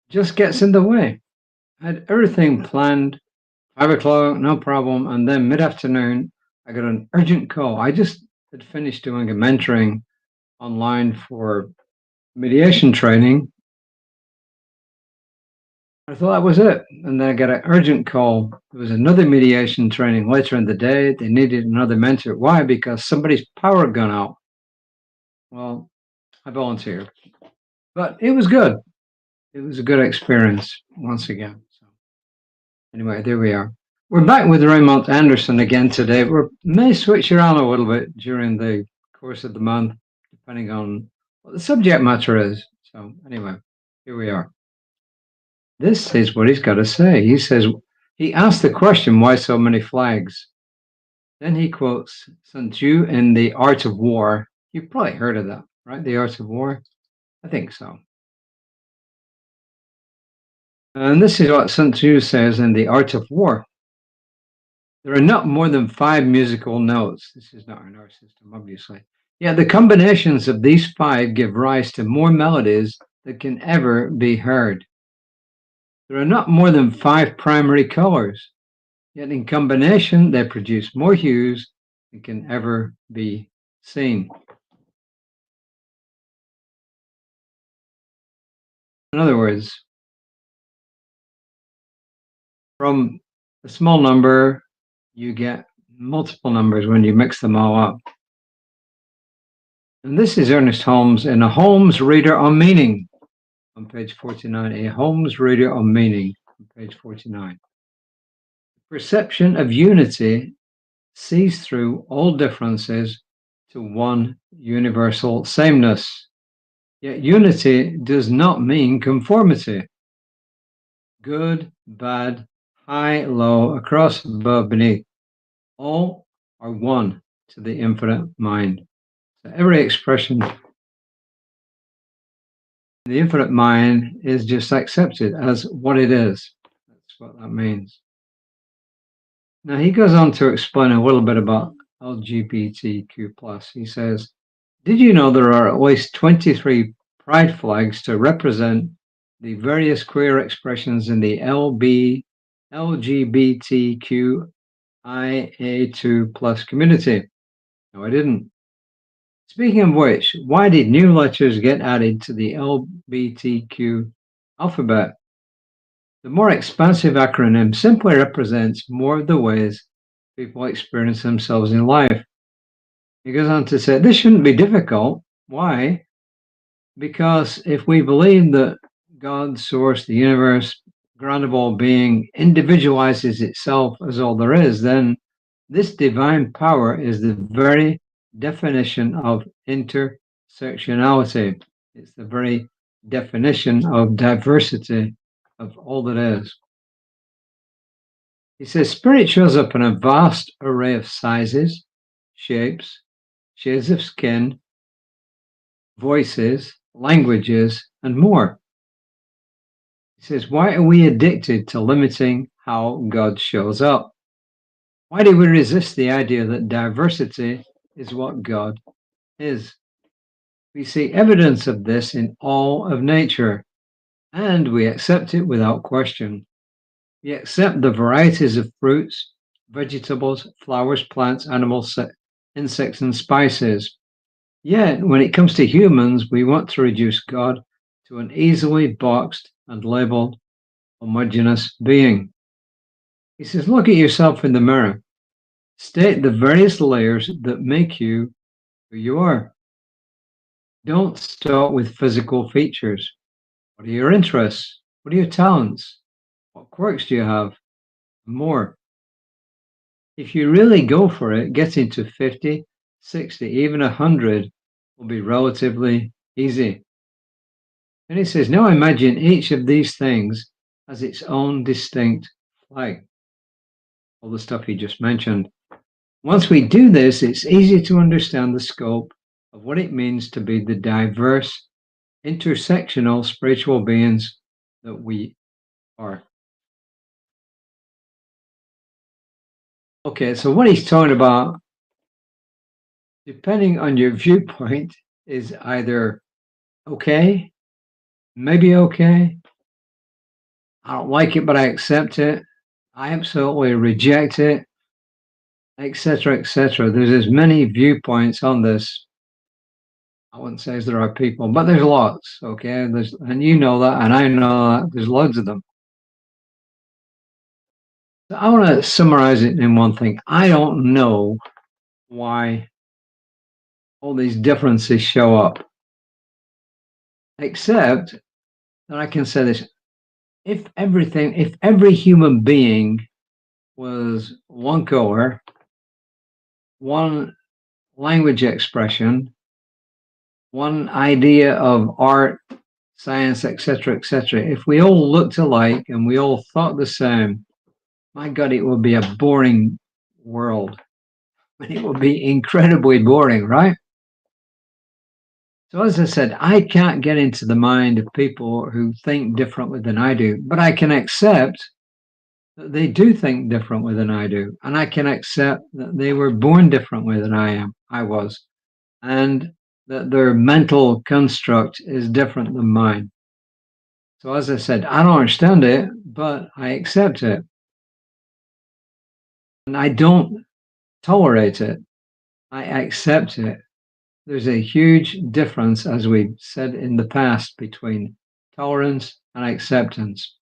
just gets in the way. I had everything planned, 5 o'clock, no problem. And then mid afternoon, I got an urgent call. I just had finished doing a mentoring online for mediation training. I thought that was it. And then I got an urgent call. There was another mediation training later in the day. They needed another mentor. Why? Because somebody's power had gone out. Well, I volunteered, but it was good. It was a good experience once again. So anyway, there we are. We're back with Raymont Anderson again today. We may switch around a little bit during the course of the month, depending on what the subject matter is. So anyway, here we are. This is what he's got to say. He says, he asked the question, why so many flags? Then he quotes Sun Tzu in The Art of War. You've probably heard of that, right? The Art of War? I think so. And this is what Sun Tzu says in The Art of War. There are not more than 5 musical notes. This is not in our system, obviously. Yet the combinations of these 5 give rise to more melodies that can ever be heard. There are not more than 5 primary colors, yet in combination they produce more hues than can ever be seen. In other words, from a small number, you get multiple numbers when you mix them all up. And this is Ernest Holmes in A Holmes Reader on Meaning on page 49. A Holmes Reader on Meaning on page 49. Perception of unity sees through all differences to one universal sameness. Yet unity does not mean conformity. Good, bad, high, low, across, above, beneath, all are one to the infinite mind. So every expression in the infinite mind is just accepted as what it is. That's what that means. Now he goes on to explain a little bit about LGBTQ+. He says, did you know there are at least 23 pride flags to represent the various queer expressions in the LGBTQIA2+ community? No, I didn't. Speaking of which, why did new letters get added to the LGBTQ alphabet? The more expansive acronym simply represents more of the ways people experience themselves in life. He goes on to say, this shouldn't be difficult. Why? Because if we believe that God, source, the universe, ground of all being, individualizes itself as all there is, then this divine power is the very definition of intersectionality. It's the very definition of diversity of all that is. He says, spirit shows up in a vast array of sizes, shapes, shades of skin, voices, languages, and more. He says, why are we addicted to limiting how God shows up? Why do we resist the idea that diversity is what God is? We see evidence of this in all of nature, and we accept it without question. We accept the varieties of fruits, vegetables, flowers, plants, animals, insects, and spices. Yet, when it comes to humans, we want to reduce God to an easily boxed and labeled homogeneous being. He says, look at yourself in the mirror. State the various layers that make you who you are. Don't start with physical features. What are your interests? What are your talents? What quirks do you have? More. If you really go for it, getting to 50, 60, even 100 will be relatively easy. And he says, now imagine each of these things as its own distinct flag. All the stuff he just mentioned. Once we do this, it's easy to understand the scope of what it means to be the diverse, intersectional spiritual beings that we are. Okay, so what he's talking about, depending on your viewpoint, is either okay, maybe okay, I don't like it, but I accept it. I absolutely reject it, etc., etc. There's as many viewpoints on this. I wouldn't say as there are people, but there's lots. Okay, and you know that, and I know that. There's loads of them. So I want to summarize it in one thing. I don't know why all these differences show up, except that I can say this: if every human being was one color, one language expression, one idea of art, science, etc., etc., if we all looked alike and we all thought the same, my God, it would be a boring world. It would be incredibly boring, right? So, as I said, I can't get into the mind of people who think differently than I do, but I can accept that they do think differently than I do, and I can accept that they were born differently than I was, and that their mental construct is different than mine. So, as I said, I don't understand it, but I accept it. And I don't tolerate it. I accept it. There's a huge difference, as we've said in the past, between tolerance and acceptance.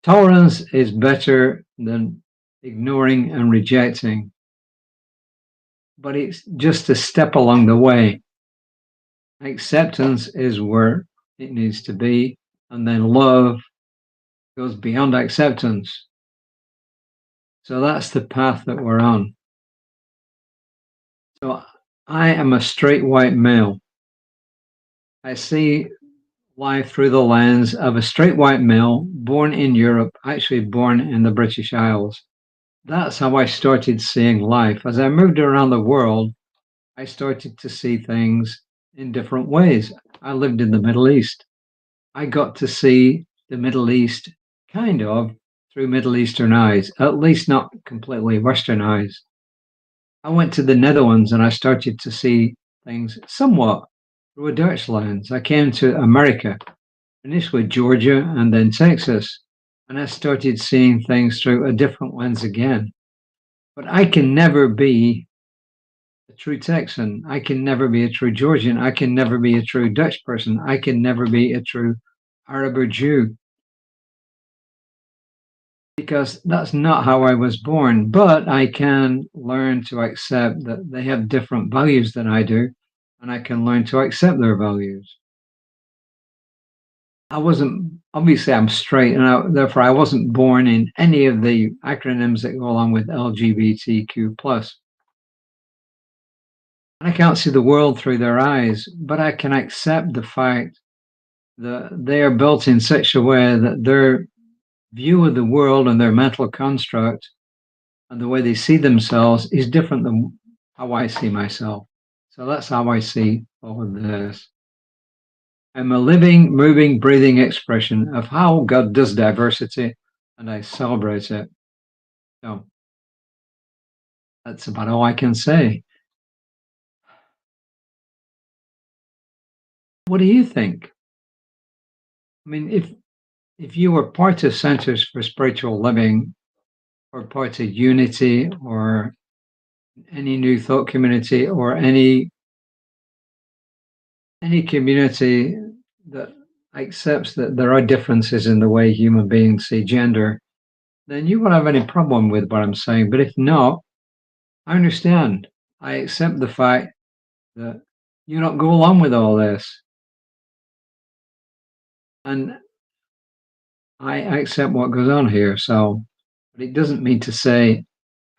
Tolerance is better than ignoring and rejecting, but it's just a step along the way. Acceptance is where it needs to be, and then love goes beyond acceptance. So that's the path that we're on. So I am a straight white male. I see life through the lens of a straight white male born in Europe, actually born in the British Isles. That's how I started seeing life. As I moved around the world, I started to see things in different ways. I lived in the Middle East. I got to see the Middle East kind of through Middle Eastern eyes, at least not completely Western eyes. I went to the Netherlands and I started to see things somewhat through a Dutch lens. I came to America, initially Georgia and then Texas, and I started seeing things through a different lens again. But I can never be a true Texan. I can never be a true Georgian. I can never be a true Dutch person. I can never be a true Arab or Jew because that's not how I was born. But I can learn to accept that they have different values than I do, and I can learn to accept their values. I wasn't obviously I'm straight, and therefore I wasn't born in any of the acronyms that go along with LGBTQ plus. I can't see the world through their eyes, but I can accept the fact that they are built in such a way that their view of the world and their mental construct and the way they see themselves is different than how I see myself. So that's how I see all of this. I'm a living, moving, breathing expression of how God does diversity, and I celebrate it. So that's about all I can say. What do you think? I mean, if you were part of Centers for Spiritual Living or part of Unity or any New Thought community or any community that accepts that there are differences in the way human beings see gender, then you won't have any problem with what I'm saying. But if not, I understand. I accept the fact that you don't go along with all this. And I accept what goes on here. So, but it doesn't mean to say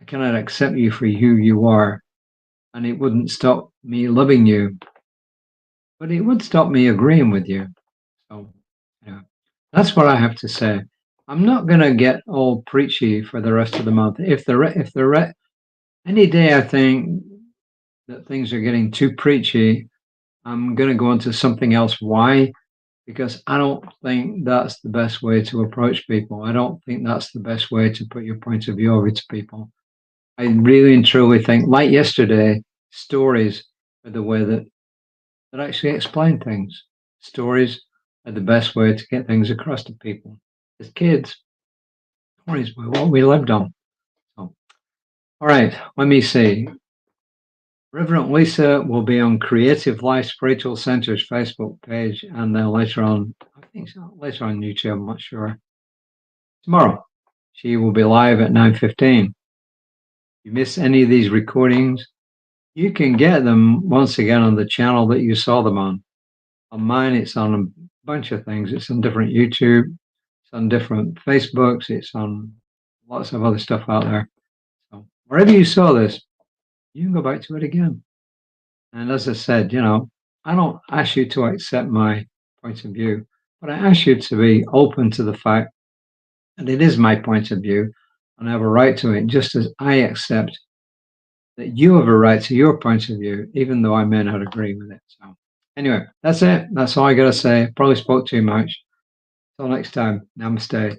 I cannot accept you for who you are. And it wouldn't stop me loving you, but it would stop me agreeing with you. So, yeah, that's what I have to say. I'm not going to get all preachy for the rest of the month. Any day I think that things are getting too preachy, I'm going to go into something else. Why? Because I don't think that's the best way to approach people. I don't think that's the best way to put your point of view over to people. I really and truly think, like yesterday, stories are the way that actually explain things. Stories are the best way to get things across to people. as kids. 20s were what we lived on. So, all right, let me see. Reverend Lisa will be on Creative Life Spiritual Center's Facebook page, and then later on, I think so, later on YouTube, I'm not sure. Tomorrow, she will be live at 9:15. If you miss any of these recordings, you can get them once again on the channel that you saw them on. On mine, it's on a bunch of things. It's on different YouTube, it's on different Facebooks, it's on lots of other stuff out there. So wherever you saw this, you can go back to it again. And as I said, I don't ask you to accept my point of view, but I ask you to be open to the fact that it is my point of view and I have a right to it, just as I accept that you have a right to your point of view, even though I may not agree with it. So anyway, that's it. That's all I got to say. Probably spoke too much. Till next time. Namaste.